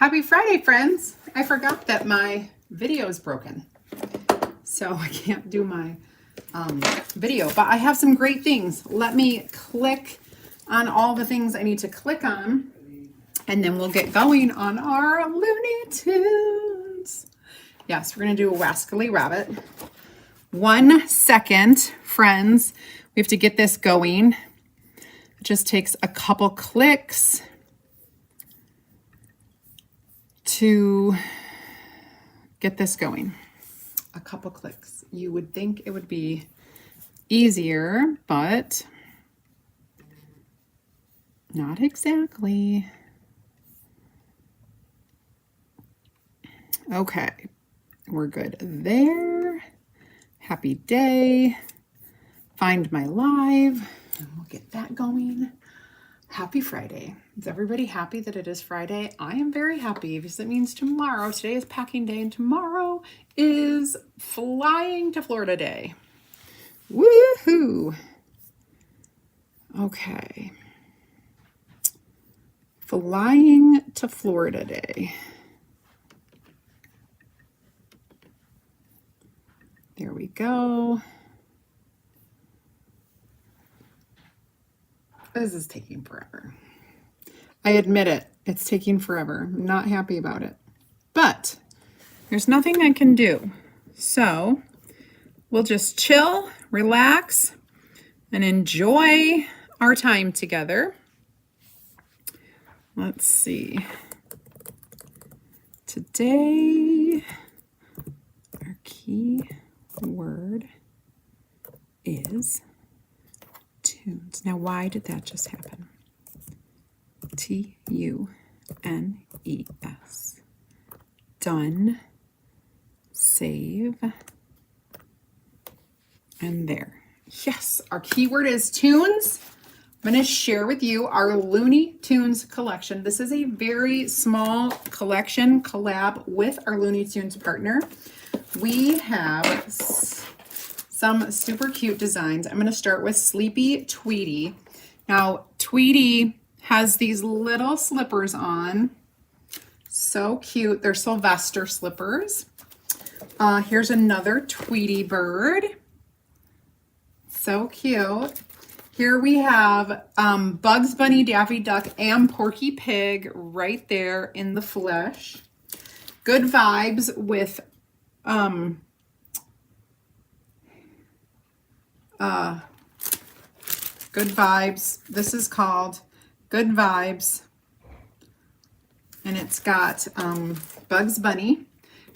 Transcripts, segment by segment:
Happy Friday, friends. I forgot that my video is broken, so I can't do my video, but I have some great things. Let me click on all the things I need to click on, and then we'll get going on our Looney Tunes. Yes, we're going to do a Rascally Rabbit. 1 second, friends. We have to get this going. It just takes a couple clicks to get this going. A couple clicks. You would think it would be easier, but not exactly. Okay, we're good there. Happy day. Find my live, and we'll get that going. Happy Friday. Is everybody happy that it is Friday? I am very happy because it means tomorrow, today is packing day, and tomorrow is flying to Florida day. Woohoo! Okay. Flying to Florida day. There we go. This is taking forever. I admit it. It's taking forever. I'm not happy about it. But there's nothing I can do. So we'll just chill, relax, and enjoy our time together. Let's see. Today, our key word is tunes. Now, why did that just happen? Tunes. Done. Save. And there. Yes, our keyword is tunes. I'm going to share with you our Looney Tunes collection. This is a very small collection collab with our Looney Tunes partner. We have some super cute designs. I'm going to start with Sleepy Tweety. Now, Tweety has these little slippers on. So cute. They're Sylvester slippers. Here's another Tweety bird. So cute. Here we have Bugs Bunny, Daffy Duck, and Porky Pig right there in the flesh. Good vibes with Good Vibes. This is called Good Vibes. And it's got Bugs Bunny.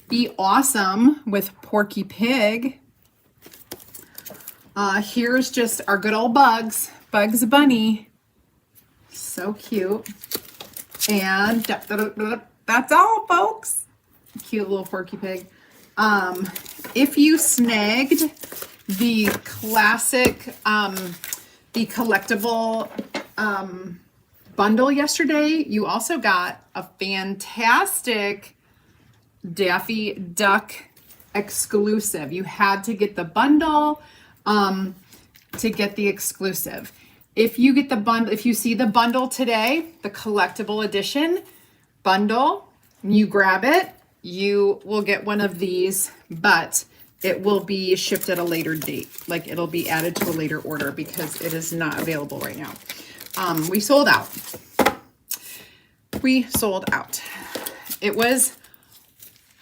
Be Awesome with Porky Pig. Here's just our good old Bugs Bunny. So cute. And that's all, folks. Cute little Porky Pig. If you snagged the classic, the collectible bundle yesterday, you also got a fantastic Daffy Duck exclusive. You had to get the bundle to get the exclusive. If you get the bundle, if you see the bundle today, the collectible edition bundle, you grab it, you will get one of these, but it will be shipped at a later date. Like, it'll be added to a later order because it is not available right now. We sold out. We sold out. It was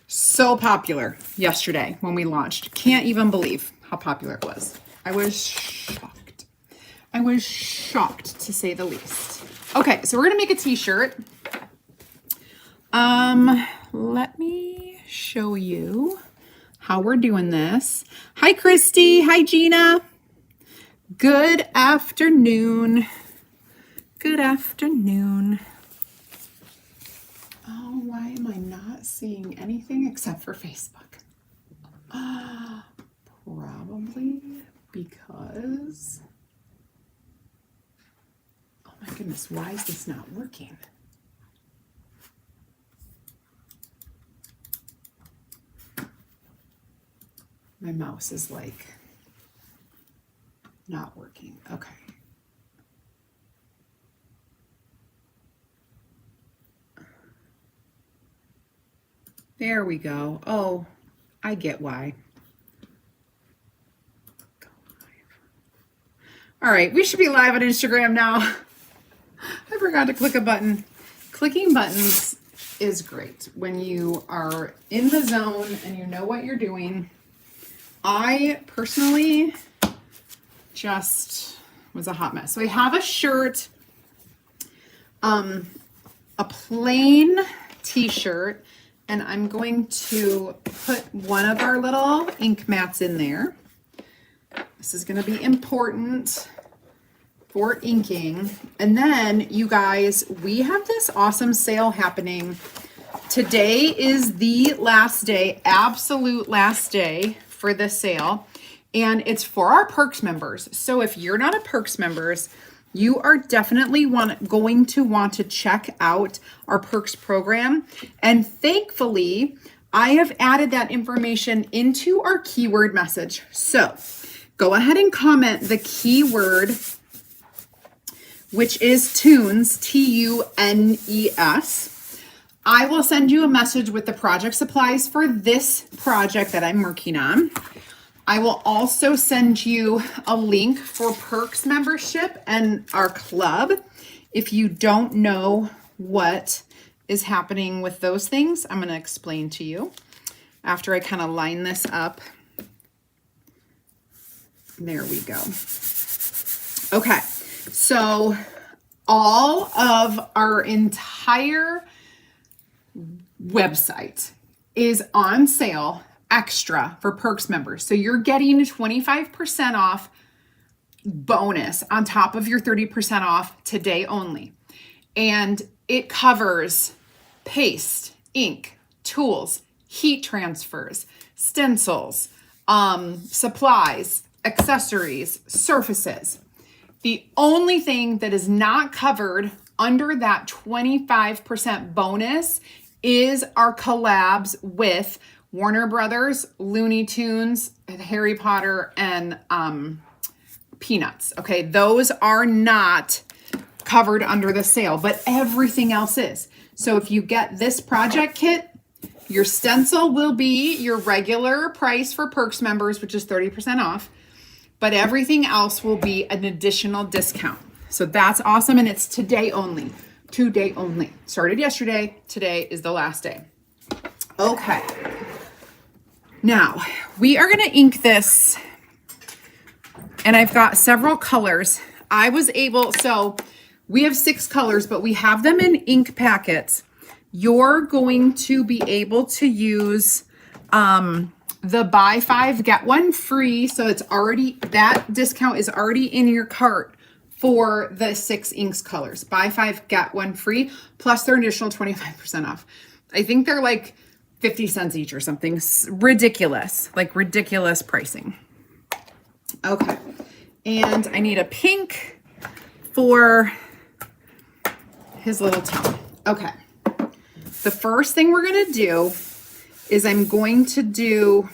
so popular yesterday when we launched. Can't even believe how popular it was. I was shocked. I was shocked, to say the least. Okay, so we're gonna make a t-shirt. Let me show you how we're doing this. Hi, Christy. Hi, Gina. Good afternoon. Good afternoon. Oh, why am I not seeing anything except for Facebook? Probably because... Oh my goodness, why is this not working? My mouse is like not working. Okay. There we go. Oh, I get why. All right, we should be live on Instagram now. I forgot to click a button. Clicking buttons is great when you are in the zone and you know what you're doing. I personally just was a hot mess. So I have a shirt, a plain t-shirt, and I'm going to put one of our little ink mats in there. This is going to be important for inking. And then you guys, we have this awesome sale happening. Today is the last day, absolute last day for the sale. And it's for our Perks members. So if you're not a Perks members, you are definitely going to want to check out our Perks program. And thankfully, I have added that information into our keyword message. So go ahead and comment the keyword, which is tunes, Tunes. I will send you a message with the project supplies for this project that I'm working on. I will also send you a link for Perks membership and our club. If you don't know what is happening with those things, I'm going to explain to you after I kind of line this up. There we go. Okay, so all of our entire website is on sale extra for Perks members. So you're getting 25% off bonus on top of your 30% off today only. And it covers paste, ink, tools, heat transfers, stencils, supplies, accessories, surfaces. The only thing that is not covered under that 25% bonus is our collabs with Warner Brothers, Looney Tunes, Harry Potter, and Peanuts. Okay, those are not covered under the sale, but everything else is. So if you get this project kit, your stencil will be your regular price for Perks members, which is 30% off, but everything else will be an additional discount. So that's awesome, and it's today only. Today only. Started yesterday. Today is the last day. Okay. Now, we are going to ink this, and I've got several colors. I was able, so we have 6 colors, but we have them in ink packets. You're going to be able to use the buy 5, get 1 free. So it's already, that discount is already in your cart for the 6 inks colors. Buy 5, get 1 free, plus their additional 25% off. I think they're like 50 cents each or something. Ridiculous, like ridiculous pricing. Okay. And I need a pink for his little toe. Okay. The first thing we're going to do is I'm going to do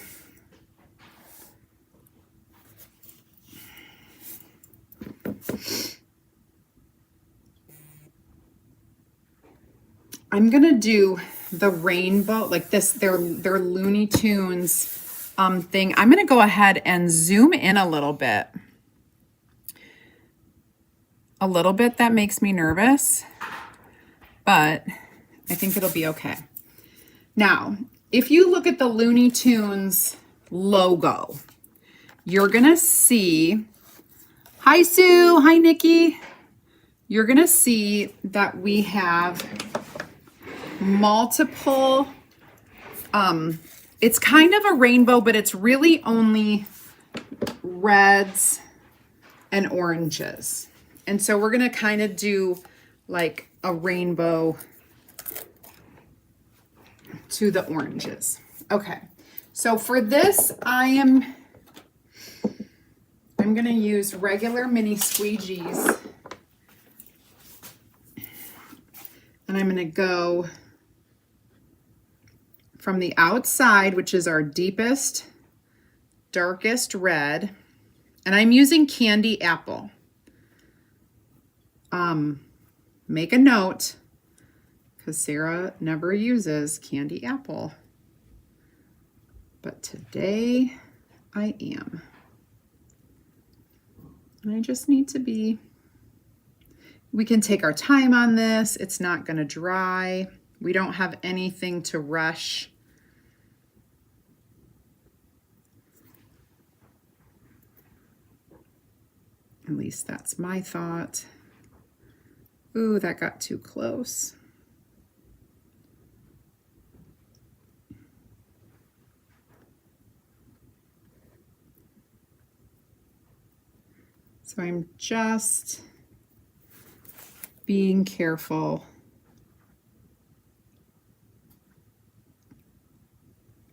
the rainbow, like this, their Looney Tunes thing. I'm going to go ahead and zoom in a little bit. That makes me nervous, but I think it'll be okay. Now, if you look at the Looney Tunes logo, you're going to see, hi Sue, hi Nikki. You're going to see that we have multiple, it's kind of a rainbow, but it's really only reds and oranges. And so we're going to kind of do like a rainbow to the oranges. Okay. So for this, I'm going to use regular mini squeegees. And I'm going to go from the outside, which is our deepest, darkest red. And I'm using candy apple. Make a note, because Sarah never uses candy apple. but today I am. And I just need to be, we can take our time on this. It's not going to dry. We don't have anything to rush. At least that's my thought. Ooh, that got too close. So I'm just being careful.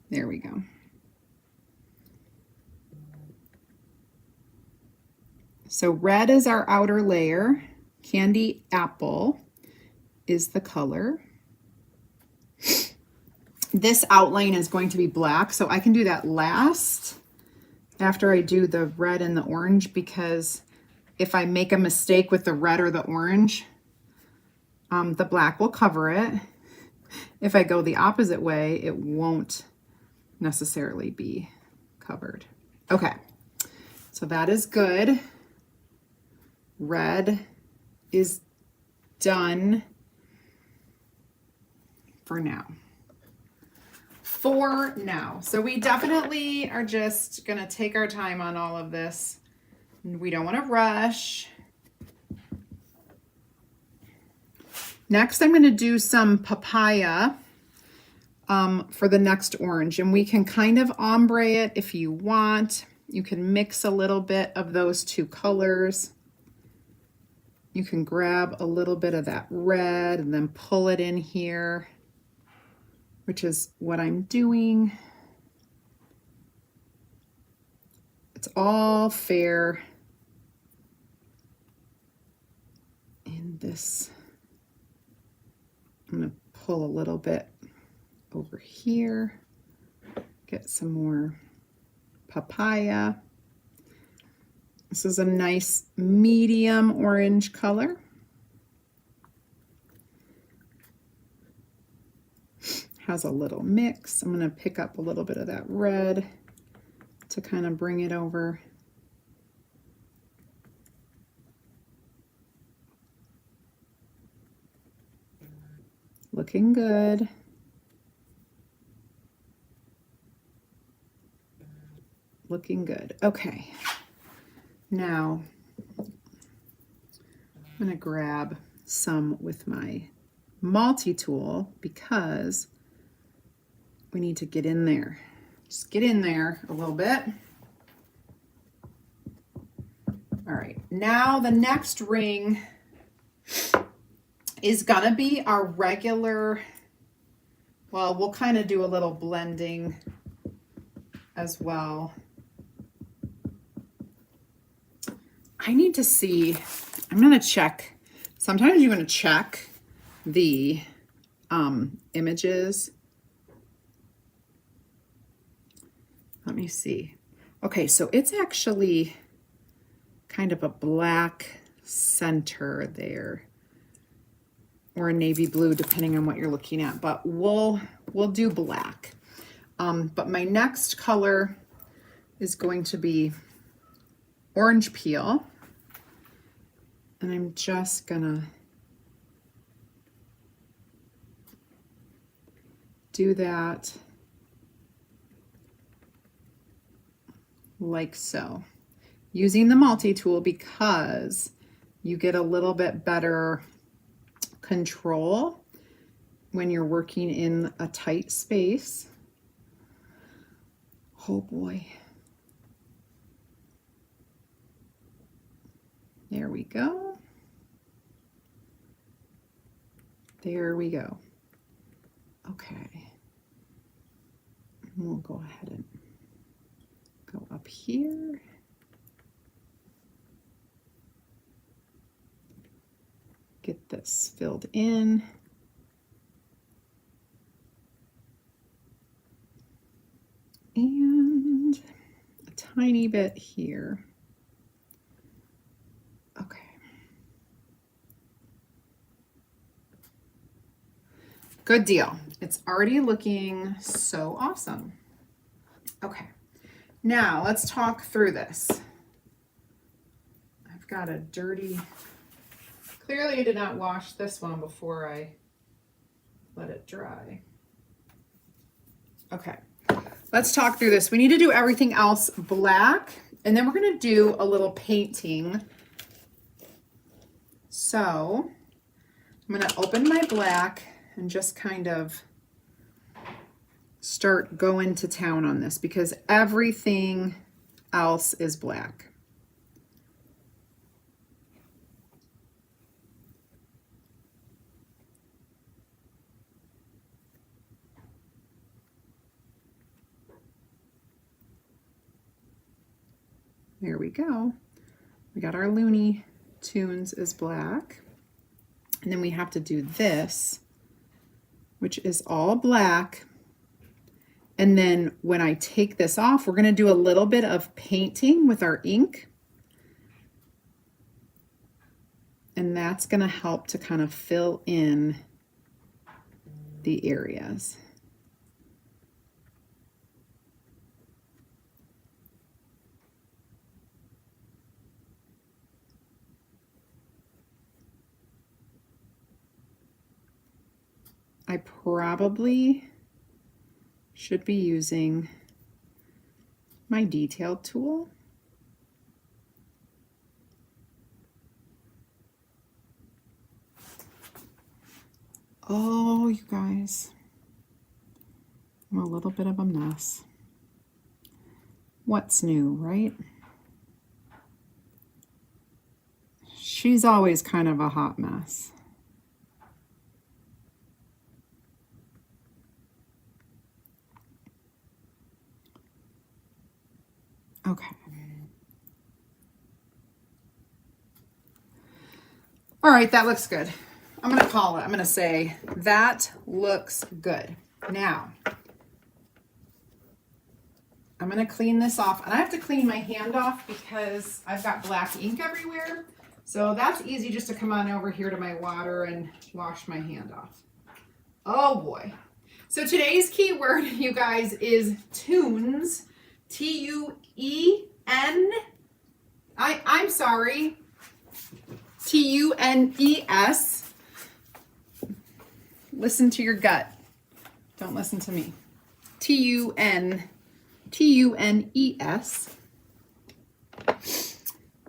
There we go. So red is our outer layer. Candy apple is the color. This outline is going to be black, so I can do that last after I do the red and the orange, because if I make a mistake with the red or the orange, the black will cover it. If I go the opposite way, it won't necessarily be covered. Okay, so that is good. Red is done for now. So we definitely are just gonna take our time on all of this. We don't want to rush. Next, I'm going to do some papaya for the next orange, and we can kind of ombre it if you want. You can mix a little bit of those two colors. You can grab a little bit of that red and then pull it in here, which is what I'm doing. It's all fair in this. I'm going to pull a little bit over here, get some more papaya. This is a nice medium orange color. Has a little mix. I'm going to pick up a little bit of that red to kind of bring it over. Looking good. Looking good. Okay. Now, I'm going to grab some with my multi-tool because we need to get in there. Just get in there a little bit. All right. Now the next ring is gonna be our regular, well, we'll kind of do a little blending as well. I need to see, I'm gonna check, sometimes you're gonna check the images. Let me see. Okay, so it's actually kind of a black center there, or a navy blue, depending on what you're looking at, but we'll do black. But my next color is going to be orange peel, and I'm just gonna do that like so, using the multi-tool because you get a little bit better control when you're working in a tight space. Oh boy. There we go. There we go. Okay. We'll go ahead and go up here. Get this filled in. And a tiny bit here. Okay. Good deal. It's already looking so awesome. Okay, now let's talk through this. I've got a dirty, clearly I did not wash this one before I let it dry. Okay, let's talk through this. We need to do everything else black, and then we're gonna do a little painting. So I'm gonna open my black and just kind of start going to town on this because everything else is black. There we go. We got our Looney Tunes is black. And then we have to do this, which is all black. And then when I take this off, we're gonna do a little bit of painting with our ink. And that's gonna help to kind of fill in the areas. I probably should be using my detail tool. Oh, you guys, I'm a little bit of a mess. What's new, right? She's always kind of a hot mess. Okay. All right, that looks good. I'm gonna call it. I'm gonna say that looks good. Now, I'm gonna clean this off, and I have to clean my hand off because I've got black ink everywhere. So that's easy just to come on over here to my water and wash my hand off. Oh boy. So today's keyword, you guys, is tunes. T-U-E-N. I'm sorry. T-U-N-E-S. Listen to your gut. Don't listen to me. T-U-N-E-S.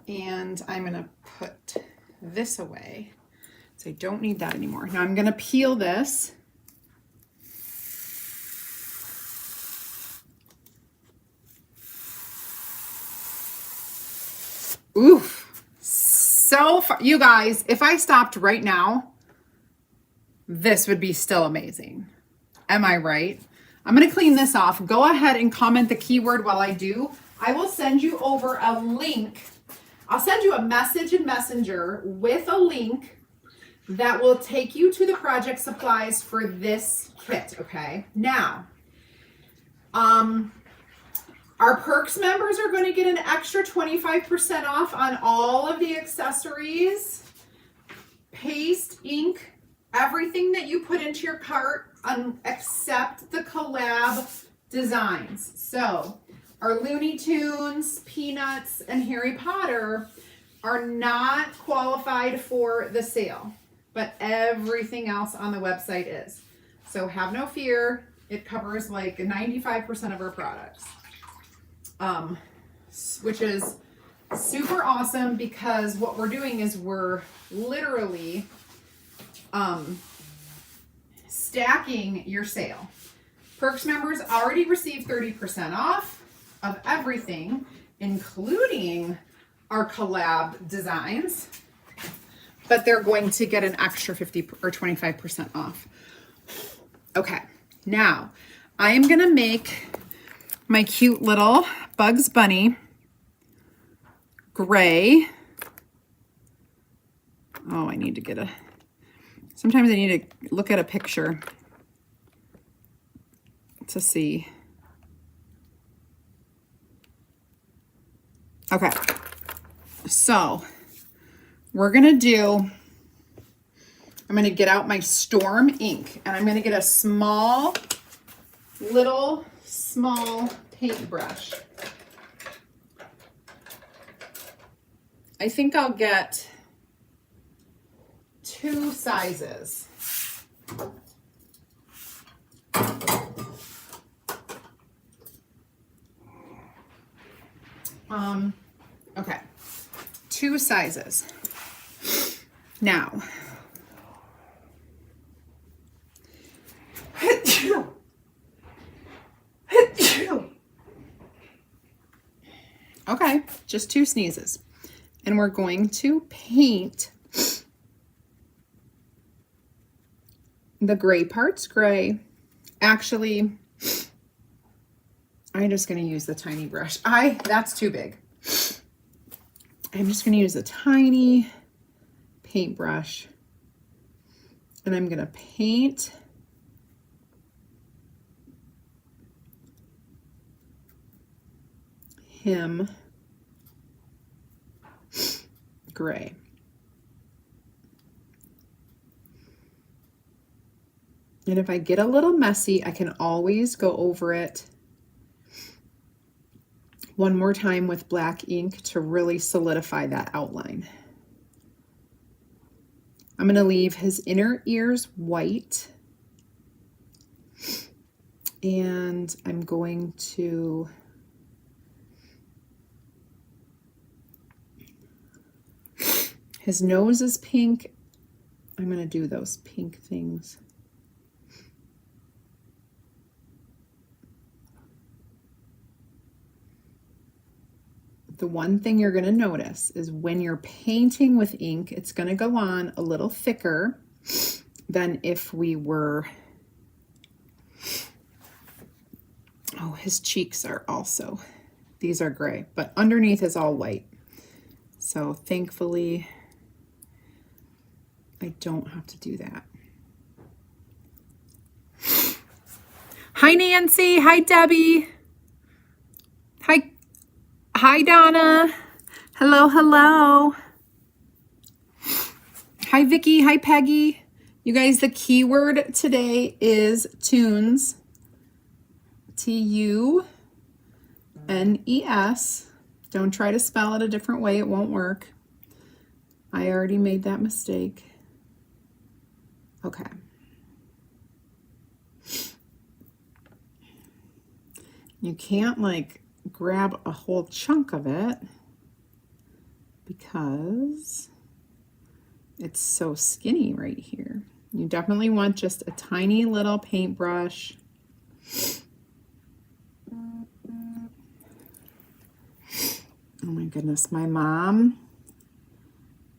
And I'm going to put this away. So I don't need that anymore. Now I'm going to peel this. Oof. So far. You guys, if I stopped right now, this would be still amazing. Am I right? I'm going to clean this off. Go ahead and comment the keyword while I do. I will send you over a link. I'll send you a message in Messenger with a link that will take you to the project supplies for this kit, okay? Now, our Perks members are going to get an extra 25% off on all of the accessories, paste, ink, everything that you put into your cart, except the collab designs. So our Looney Tunes, Peanuts, and Harry Potter are not qualified for the sale, but everything else on the website is. So have no fear. It covers like 95% of our products. Which is super awesome because what we're doing is we're literally stacking your sale. Perks members already received 30% off of everything, including our collab designs, but they're going to get an extra 50 or 25% off. Okay, now I am gonna make my cute little Bugs Bunny gray. Oh, I need to get sometimes I need to look at a picture to see. Okay, so we're gonna I'm gonna get out my Storm ink and I'm gonna get a small paintbrush. I think I'll get 2 sizes. Okay, 2 sizes. Now, okay, just 2 sneezes. And we're going to paint the gray parts gray. Actually, I'm just going to use the tiny brush. That's too big. I'm just going to use a tiny paintbrush, and I'm going to paint him gray. And if I get a little messy, I can always go over it one more time with black ink to really solidify that outline. I'm going to leave his inner ears white, and I'm going to his nose is pink. I'm going to do those pink things. The one thing you're going to notice is when you're painting with ink, it's going to go on a little thicker than if we were, oh, his cheeks are also, these are gray, but underneath is all white. So thankfully, I don't have to do that. Hi, Nancy. Hi, Debbie. Hi, Donna. Hello, hello. Hi, Vicki. Hi, Peggy. You guys, the keyword today is tunes. T-U-N-E-S. Don't try to spell it a different way. It won't work. I already made that mistake. Okay. You can't like grab a whole chunk of it because it's so skinny right here. You definitely want just a tiny little paintbrush. Oh my goodness, my mom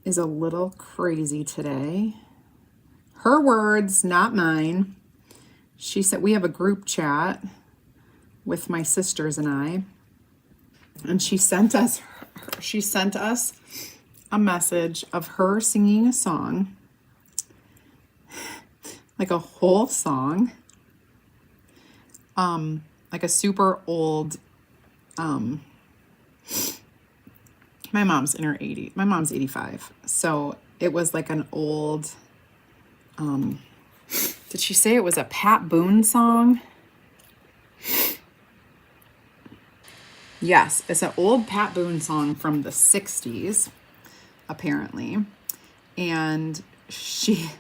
is a little crazy today. Her words, not mine. She said, we have a group chat with my sisters and I, and she sent us a message of her singing a song, like a whole song, like a super old, my mom's in her 80s. My mom's 85. So it was like an old, did she say it was a Pat Boone song? Yes, it's an old Pat Boone song from the 60s, apparently. And she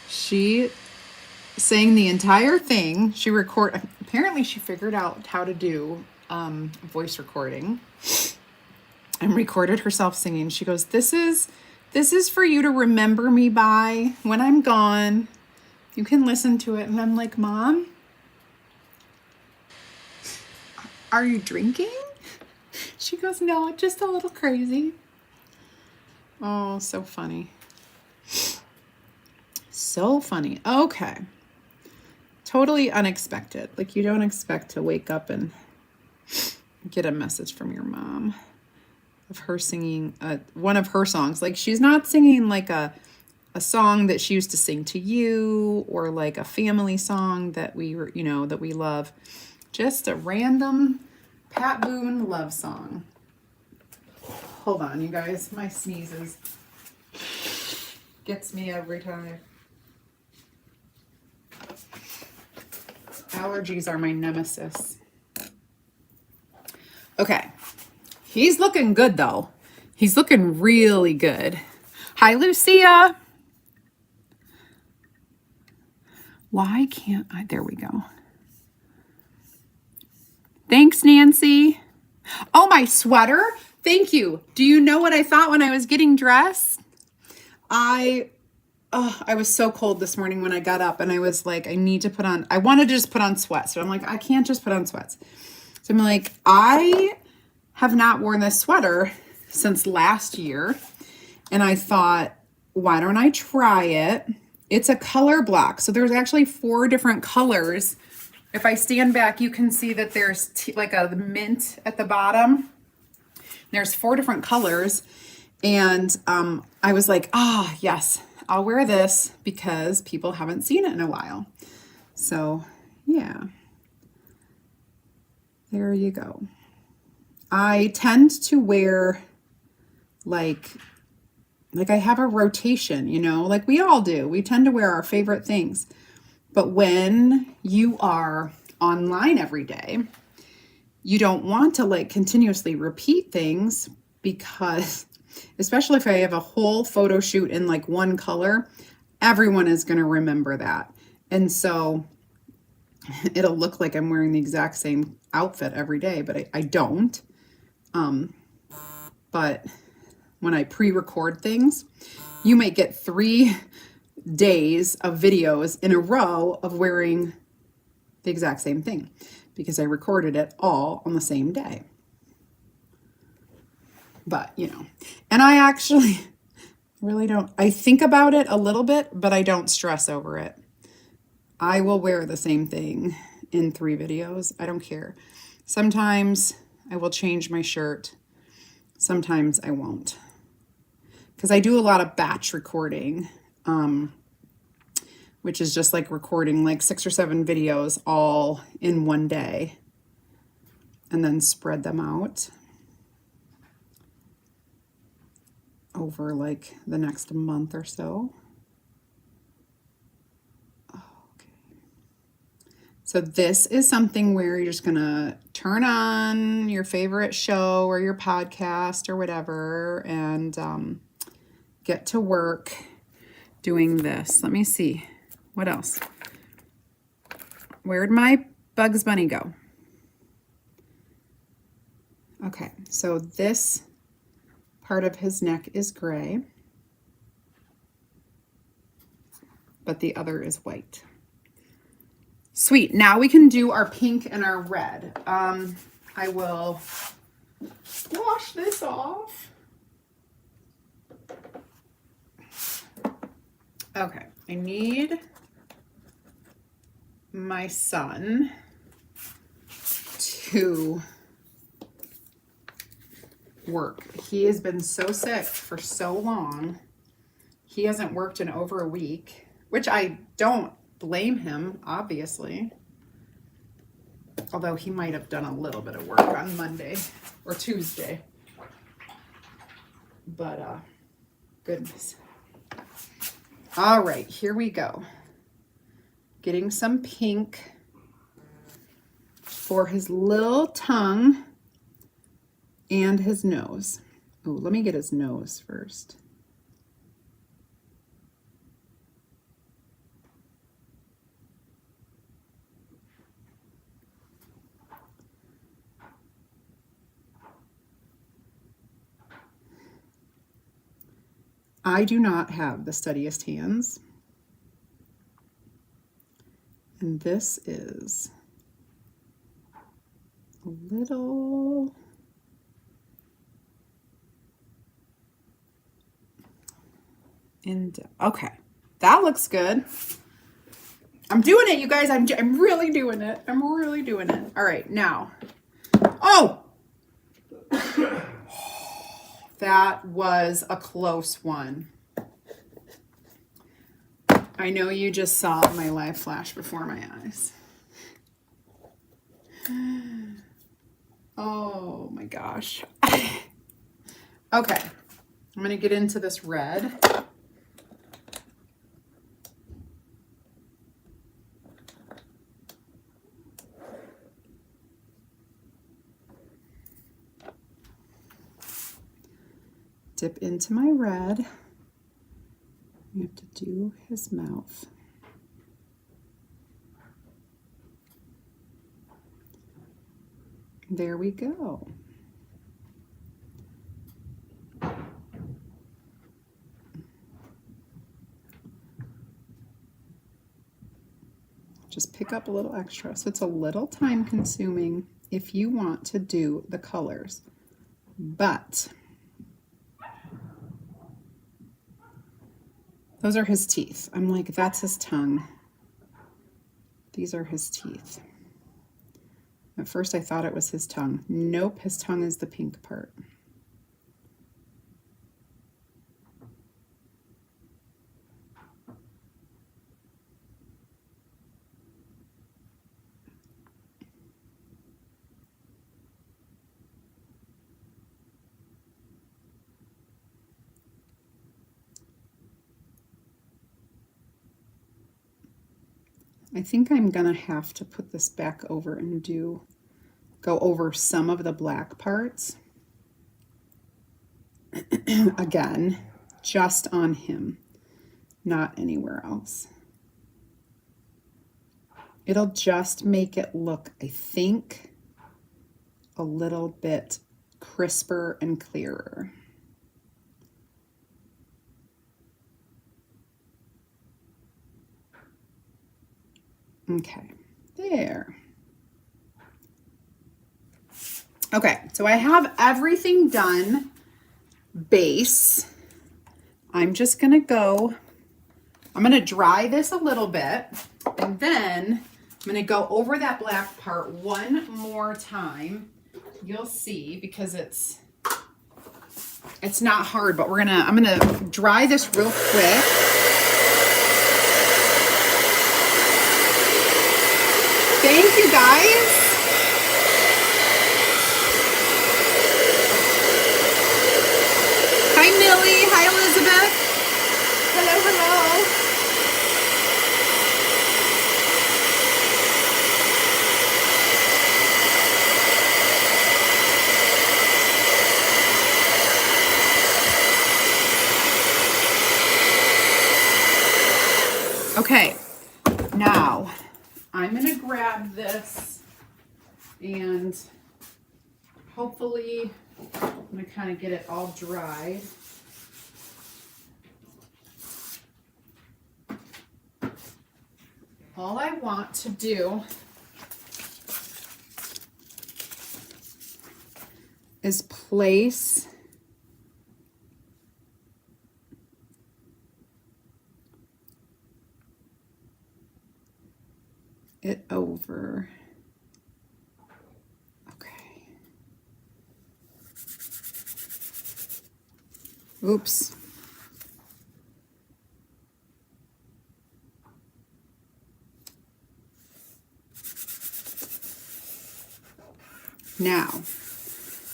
sang the entire thing. Apparently she figured out how to do voice recording and recorded herself singing. She goes, this is for you to remember me by when I'm gone. You can listen to it. And I'm like, Mom, are you drinking? She goes, no, just a little crazy. Oh, so funny. So funny. Okay. Totally unexpected. Like, you don't expect to wake up and get a message from your mom of her singing one of her songs. Like, she's not singing like a song that she used to sing to you, or like a family song that we were, that we love. Just a random Pat Boone love song. Hold on, you guys. My sneezes gets me every time. Allergies are my nemesis. Okay. He's looking good though. He's looking really good. Hi, Lucia. Why can't I? There we go. Thanks, Nancy. Oh, my sweater. Thank you. Do you know what I thought when I was getting dressed? I was so cold this morning when I got up and I was like, I wanted to just put on sweats. So I'm like, I can't just put on sweats. So I'm like, I have not worn this sweater since last year. And I thought, why don't I try it? It's a color block. So there's actually 4 different colors. If I stand back, you can see that there's like a mint at the bottom. There's 4 different colors. And I was like, yes, I'll wear this because people haven't seen it in a while. So yeah, there you go. I tend to wear like I have a rotation, you know, like we all do. We tend to wear our favorite things. But when you are online every day, you don't want to like continuously repeat things because, especially if I have a whole photo shoot in like one color, everyone is going to remember that. And so it'll look like I'm wearing the exact same outfit every day, but I don't. But when I pre-record things, you might get 3 days of videos in a row of wearing the exact same thing because I recorded it all on the same day. But, you know, and I actually really don't, I think about it a little bit, but I don't stress over it. I will wear the same thing in 3 videos. I don't care. Sometimes I will change my shirt. Sometimes I won't. Because I do a lot of batch recording, which is just like recording like 6 or 7 videos all in one day and then spread them out over like the next month or so. Okay. So this is something where you're just gonna turn on your favorite show or your podcast or whatever and get to work doing this. Let me see. What else? Where'd my Bugs Bunny go? Okay, so this part of his neck is gray, but the other is white. Sweet, now we can do our pink and our red. I will wash this off. Okay, I need my son to work. He has been so sick for so long. He hasn't worked in over a week, which I don't blame him, obviously. Although he might have done a little bit of work on Monday or Tuesday. But, goodness. All right, here we go. Getting some pink for his little tongue and his nose. Oh, let me get his nose first. I do not have the steadiest hands. And this is a little okay, that looks good. I'm doing it, you guys. I'm really doing it. I'm really doing it. All right, now. Oh! That was a close one. I know you just saw my life flash before my eyes. Oh my gosh. Okay, I'm gonna get into this red. dip into my red. You have to do his mouth. There we go. Just pick up a little extra. So it's a little time consuming if you want to do the colors, but those are his teeth. I'm like, that's his tongue. These are his teeth. At first I thought it was his tongue. Nope, his tongue is the pink part. I think I'm gonna have to put this back over and go over some of the black parts again, just on him, not anywhere else. It'll just make it look, I think, a little bit crisper and clearer. Okay, there. Okay, so I have everything done. Base. I'm just gonna I'm gonna dry this a little bit, and then I'm gonna go over that black part one more time. You'll see, because it's not hard, but I'm gonna dry this real quick. Thank you, guys. Hi, Millie. Hi, Elizabeth. Hello, hello. Okay, now I'm going to grab this and hopefully I'm going to kind of get it all dried. All I want to do is place it over. Okay. Oops. Now,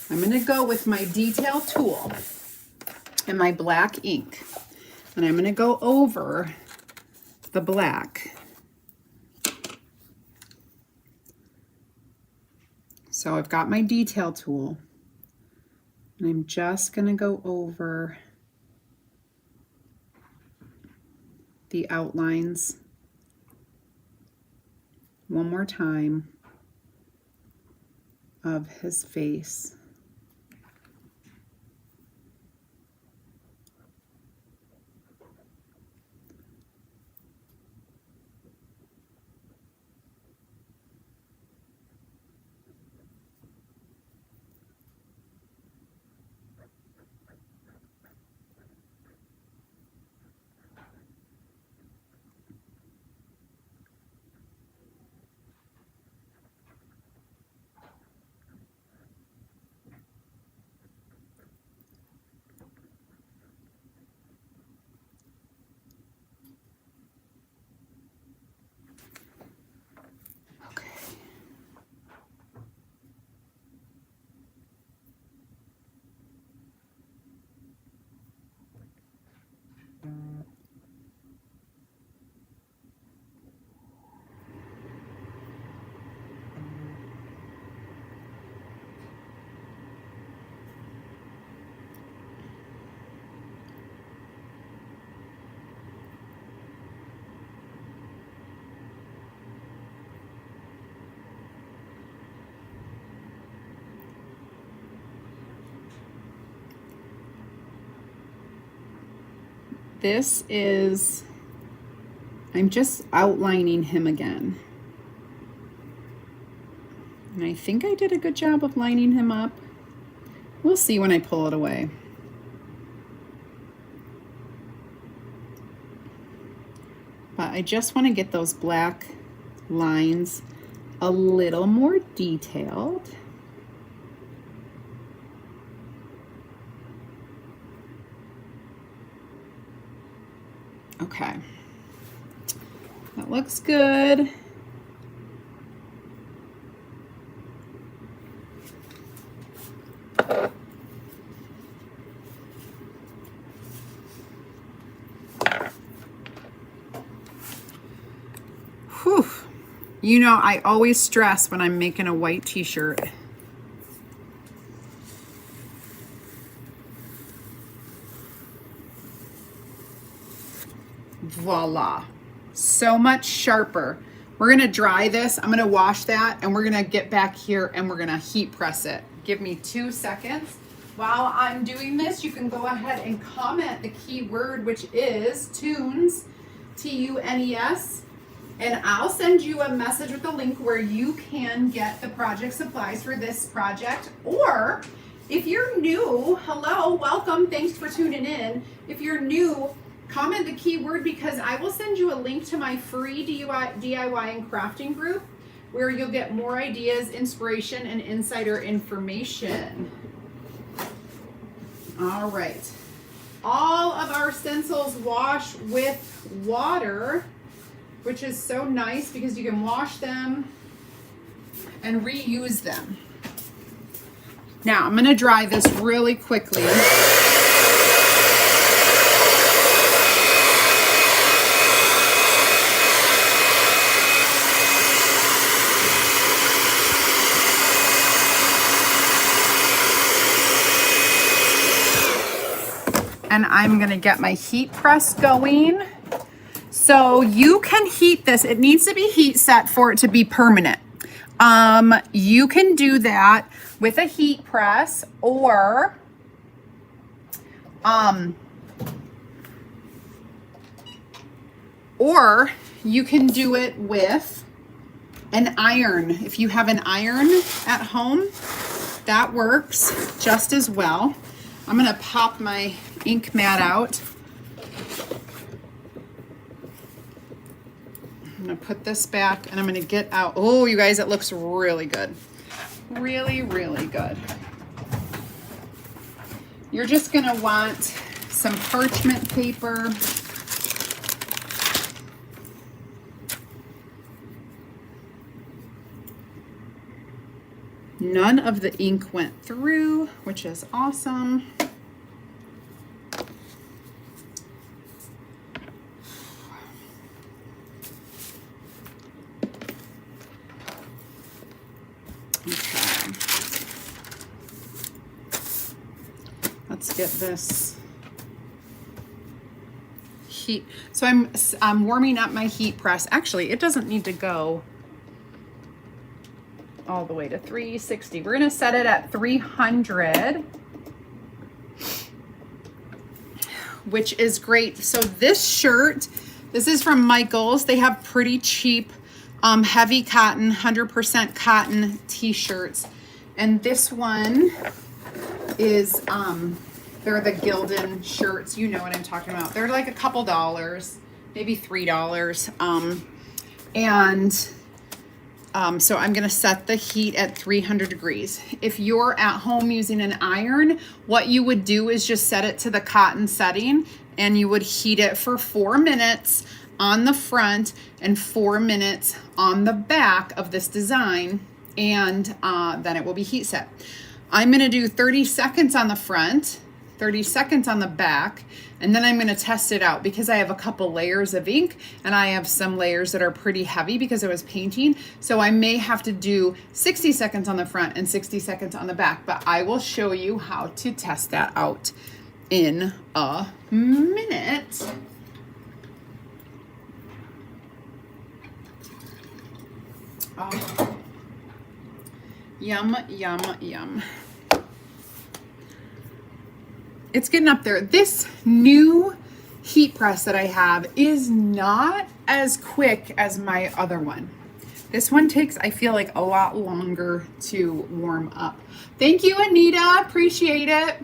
I'm going to go with my detail tool and my black ink, and I'm going to go over the black. So I've got my detail tool, and I'm just going to go over the outlines one more time of his face. this is, I'm just outlining him again. And I think I did a good job of lining him up. We'll see when I pull it away. But I just want to get those black lines a little more detailed. Okay, that looks good. Whew. You know, I always stress when I'm making a white t-shirt. Voila. So much sharper. We're going to dry this. I'm going to wash that and we're going to get back here and we're going to heat press it. Give me 2 seconds. While I'm doing this, you can go ahead and comment the keyword, which is tunes, T-U-N-E-S, and I'll send you a message with a link where you can get the project supplies for this project. Or if you're new, hello, welcome, thanks for tuning in. If you're new, comment the keyword because I will send you a link to my free DIY and crafting group where you'll get more ideas, inspiration, and insider information. All right. All of our stencils wash with water, which is so nice because you can wash them and reuse them. Now, I'm going to dry this really quickly. And I'm gonna get my heat press going. So you can heat this. It needs to be heat set for it to be permanent. You can do that with a heat press or you can do it with an iron. If you have an iron at home, that works just as well. I'm gonna pop my ink mat out. I'm gonna put this back and I'm gonna get out. Oh, you guys, it looks really good. Really, really good. You're just gonna want some parchment paper. None of the ink went through, which is awesome. Okay. Let's get this heat. So I'm warming up my heat press. Actually, it doesn't need to go all the way to 360. We're going to set it at 300, which is great. So this shirt, this is from Michaels. They have pretty cheap, heavy cotton, 100% cotton t-shirts. And this one is, they're the Gildan shirts. You know what I'm talking about. They're like a couple dollars, maybe $3. So I'm going to set the heat at 300 degrees. If you're at home using an iron, what you would do is just set it to the cotton setting and you would heat it for 4 minutes on the front and 4 minutes on the back of this design, and then it will be heat set. I'm going to do 30 seconds on the front, 30 seconds on the back, and then I'm going to test it out because I have a couple layers of ink and I have some layers that are pretty heavy because I was painting. So I may have to do 60 seconds on the front and 60 seconds on the back, but I will show you how to test that out in a minute. Oh. Yum, yum, yum. It's getting up there. This new heat press that I have is not as quick as my other one. This one takes, I feel like, a lot longer to warm up. Thank you, Anita. Appreciate it.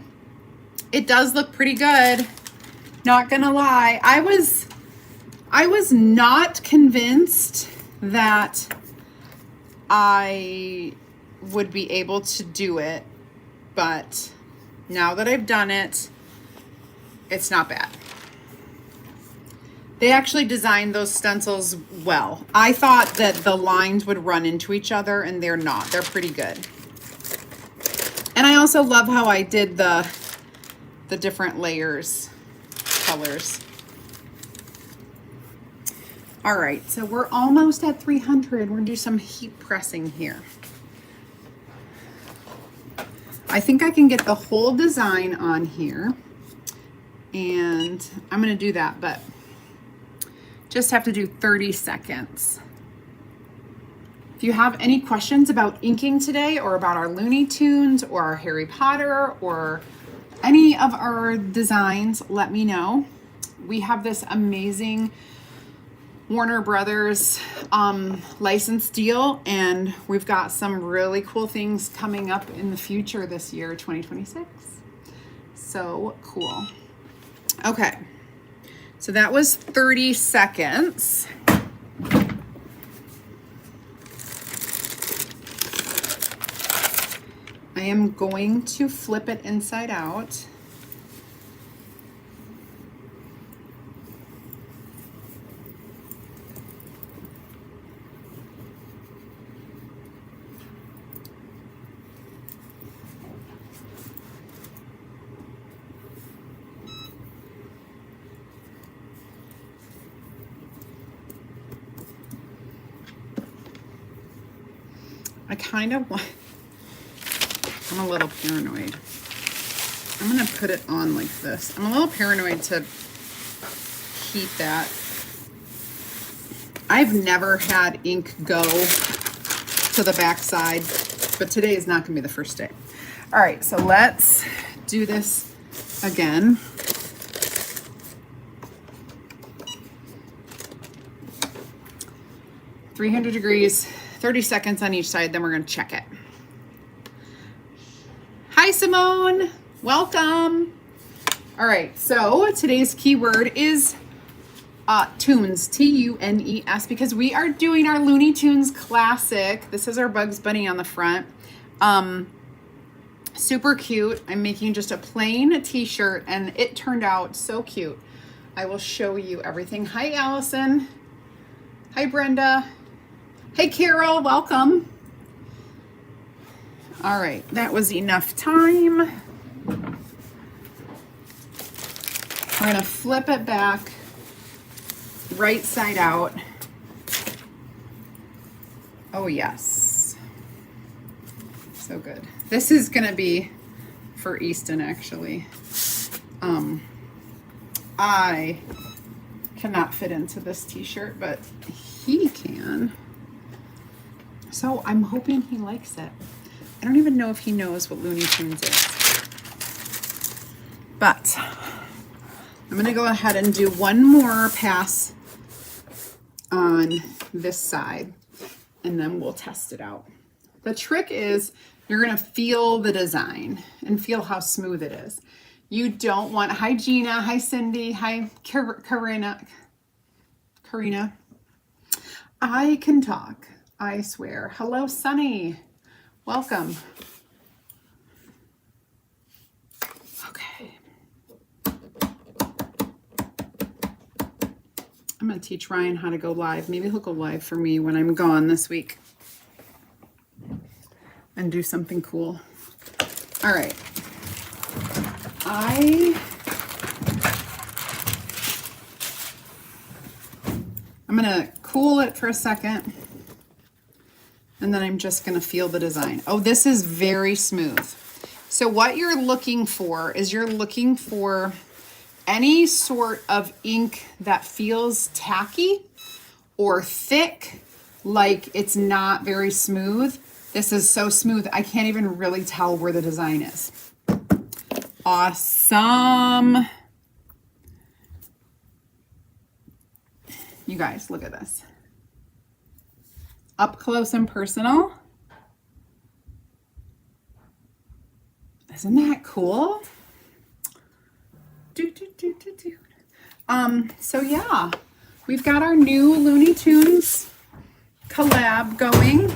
It does look pretty good. Not gonna lie. I was not convinced that I would be able to do it, but now that I've done it, it's not bad. They actually designed those stencils well. I thought that the lines would run into each other, and they're not. They're pretty good. And I also love how I did the different layers, colors. All right, so we're almost at 300. We're gonna do some heat pressing here. I think I can get the whole design on here, and I'm gonna do that, but just have to do 30 seconds. If you have any questions about inking today, or about our Looney Tunes or our Harry Potter or any of our designs, let me know. We have this amazing Warner Brothers license deal, and we've got some really cool things coming up in the future this year, 2026. So cool. Okay, so that was 30 seconds. I am going to flip it inside out. I kind of want, I'm a little paranoid. I'm gonna put it on like this. I'm a little paranoid to heat that. I've never had ink go to the back side, but today is not gonna be the first day. All right, so let's do this again. .300 degrees. 30 seconds on each side, then we're going to check it. Hi, Simone. Welcome. All right, so today's keyword is tunes, T-U-N-E-S, because we are doing our Looney Tunes classic. This is our Bugs Bunny on the front. Super cute. I'm making just a plain t-shirt, and it turned out so cute. I will show you everything. Hi, Allison. Hi, Brenda. Hey, Carol, welcome. All right, that was enough time. We're gonna flip it back, right side out. Oh, yes. So good. This is gonna be for Easton, actually. I cannot fit into this t-shirt, but he can. So I'm hoping he likes it. I don't even know if he knows what Looney Tunes is. But I'm going to go ahead and do one more pass on this side, and then we'll test it out. The trick is you're going to feel the design and feel how smooth it is. You don't want, hi Gina, hi Cindy, hi Karina. I can talk. I swear. Hello, Sunny. Welcome. Okay. I'm going to teach Ryan how to go live. Maybe he'll go live for me when I'm gone this week and do something cool. All right. I'm going to cool it for a second. And then I'm just going to feel the design. Oh, this is very smooth. So what you're looking for is you're looking for any sort of ink that feels tacky or thick, like it's not very smooth. This is so smooth, I can't even really tell where the design is. Awesome. You guys, look at this. Up close and personal. Isn't that cool? So yeah, we've got our new Looney Tunes collab going.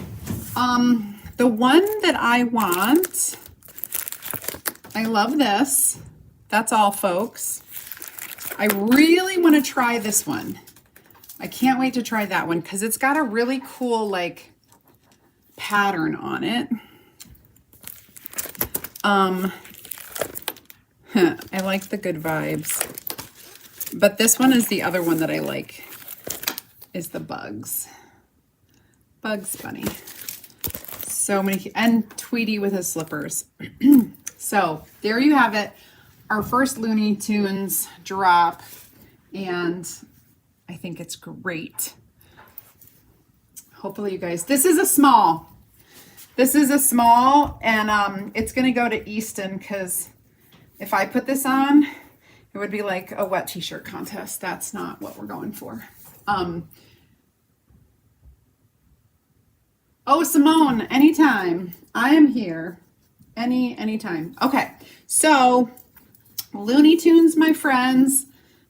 The one that I want, I love this. That's all, folks. I really want to try this one. I can't wait to try that one because it's got a really cool like pattern on it. I like the good vibes, but this one is the other one that I like, is the Bugs Bunny. So many, and Tweety with his slippers. So there you have it, our first Looney Tunes drop, and I think it's great. Hopefully you guys, this is a small, and it's gonna go to Easton, because if I put this on, it would be like a wet t-shirt contest. That's not what we're going for. Oh, Simone, anytime. I am here. Anytime. Okay, so Looney Tunes, my friends.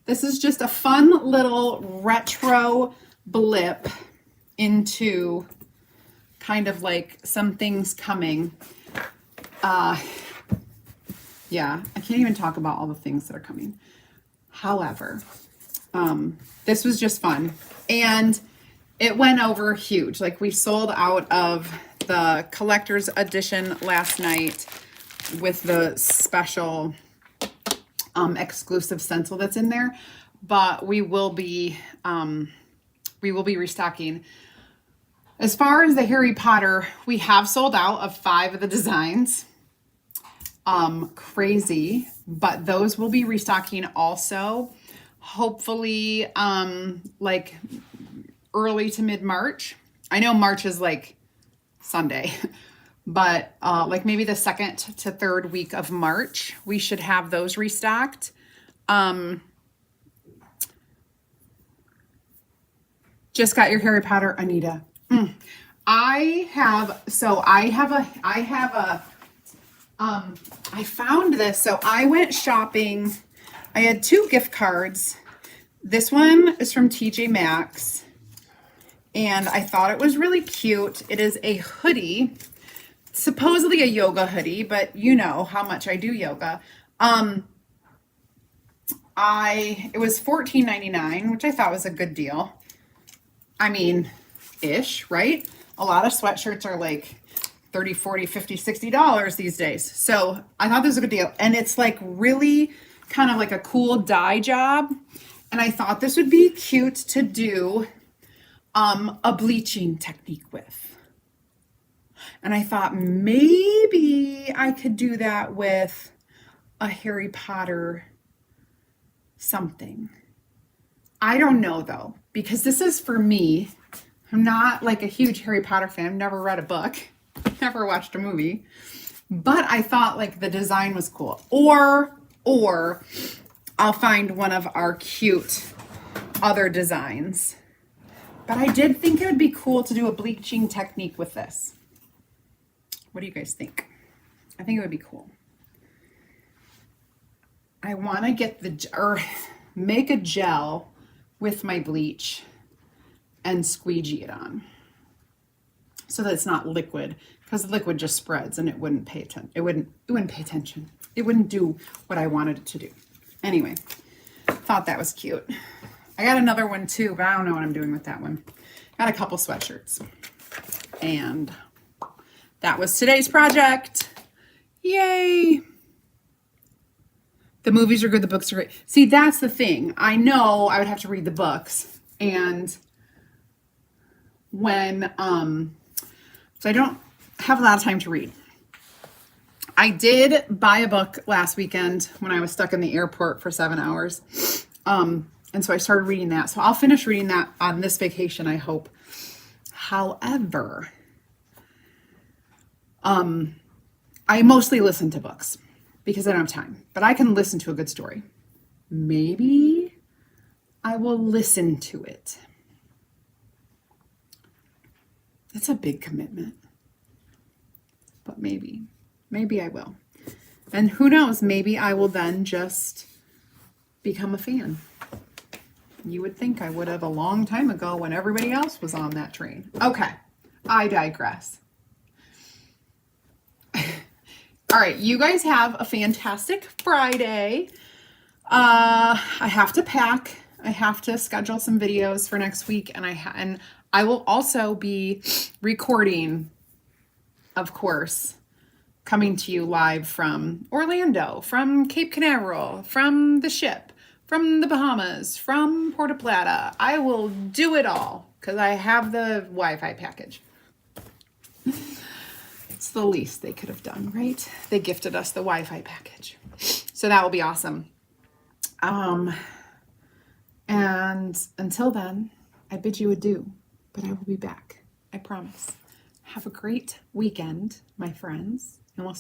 This is just a fun little retro blip into kind of like some things coming. Yeah, I can't even talk about all the things that are coming. However, this was just fun. And it went over huge. Like, we sold out of the collector's edition last night with the special exclusive stencil that's in there. But we will be restocking. As far as the Harry Potter, we have sold out of 5 of the designs. Crazy, but those will be restocking also, hopefully like early to mid-March. I know March is like Sunday, but like maybe the 2nd to 3rd week of March, we should have those restocked. Just got your Harry Potter, Anita. I found this. So I went shopping. I had 2 gift cards. This one is from TJ Maxx, and I thought it was really cute. It is a hoodie, supposedly a yoga hoodie, but you know how much I do yoga. It was $14.99, which I thought was a good deal. I mean, ish, right? A lot of sweatshirts are like $30, $40, $50, $60 these days. So I thought this was a good deal. And it's like really kind of like a cool dye job. And I thought this would be cute to do a bleaching technique with. And I thought maybe I could do that with a Harry Potter something. I don't know though, because this is for me. I'm not like a huge Harry Potter fan. I've never read a book. Never watched a movie, but I thought like the design was cool. Or I'll find one of our cute other designs. But I did think it would be cool to do a bleaching technique with this. What do you guys think? I think it would be cool. I want to get make a gel with my bleach and squeegee it on, so that it's not liquid, because liquid just spreads and it wouldn't pay attention. It wouldn't pay attention. It wouldn't do what I wanted it to do. Anyway, thought that was cute. I got another one too, but I don't know what I'm doing with that one. Got a couple sweatshirts. And that was today's project. Yay! The movies are good, the books are great. See, that's the thing. I know I would have to read the books, and when so I don't have a lot of time to read. I did buy a book last weekend when I was stuck in the airport for 7 hours. And so I started reading that. So I'll finish reading that on this vacation, I hope. However, I mostly listen to books because I don't have time, but I can listen to a good story. Maybe I will listen to it. That's a big commitment. But maybe I will. And who knows, maybe I will then just become a fan. You would think I would have a long time ago when everybody else was on that train. Okay, I digress. All right, you guys have a fantastic Friday. I have to pack. I have to schedule some videos for next week, and I will also be recording, of course, coming to you live from Orlando, from Cape Canaveral, from the ship, from the Bahamas, from Puerto Plata. I will do it all because I have the Wi-Fi package. It's the least they could have done, right? They gifted us the Wi-Fi package. So that will be awesome. And until then, I bid you adieu, but I will be back. I promise. Have a great weekend, my friends, and we'll see